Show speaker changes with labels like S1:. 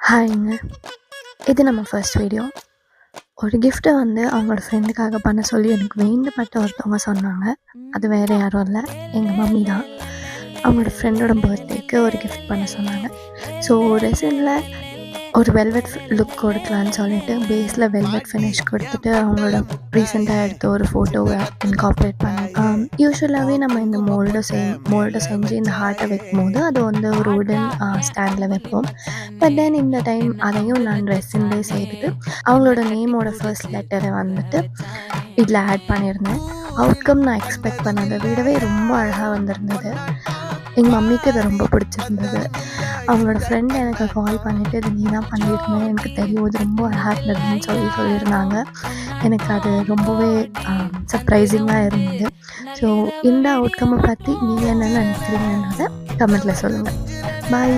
S1: ஹாய்ங்க. இது நம்ம first video. ஒரு கிஃப்ட்ட அவங்களோட ஃப்ரெண்டுக்காக பண்ண சொல்லி எனக்கு வேண்டப்பட்ட ஒருத்தவங்க சொன்னாங்க. அது வேறு யாரும் இல்ல, எங்க மம்மி தான். அவங்களோட ஃப்ரெண்டோட பர்த்டேக்கு ஒரு கிஃப்ட் பண்ண சொன்னாங்க. ஸோ ரெசினில் ஒரு வெல்வெட் லுக் கொடுக்கலான்னு சொல்லிட்டு பேஸில் வெல்வெட் ஃபினிஷ் கொடுத்துட்டு அவங்களோட ரீசெண்டாக எடுத்த ஒரு ஃபோட்டோவை இன்கார்ப்ரேட் பண்ணி யூஸ்வலாகவே நம்ம இந்த மோல்டை செஞ்சு இந்த ஹார்ட்டை வைக்கும்போது அது ஒரு உடன் ஸ்டாண்டில் வைப்போம். பட் தென் இந்த டைம் அதையும் நான் ரெசின்லேயே செய்துட்டு அவங்களோட நேமோட ஃபர்ஸ்ட் லெட்டரை இதில் ஆட் பண்ணியிருந்தேன். அவுட்கம் நான் எக்ஸ்பெக்ட் பண்ணதை விடவே ரொம்ப அழகாக வந்திருந்தது. எங்கள் மம்மிக்கு இது ரொம்ப பிடிச்சிருந்தது. அவங்களோட ஃப்ரெண்ட் எனக்கு கால் பண்ணிவிட்டு இது நீ தான் பண்ணியிருந்தேன், எனக்கு தெரியும், இது ரொம்ப அழகாக இருந்ததுன்னு சொல்லியிருந்தாங்க. எனக்கு அது ரொம்பவே சர்ப்ரைசிங்காக இருந்தது. ஸோ இந்த அவுட்கம்மை பற்றி நீங்கள் என்ன நினைக்கிறீங்கன்றதை கமெண்ட்டில் சொல்லுங்கள். பாய்.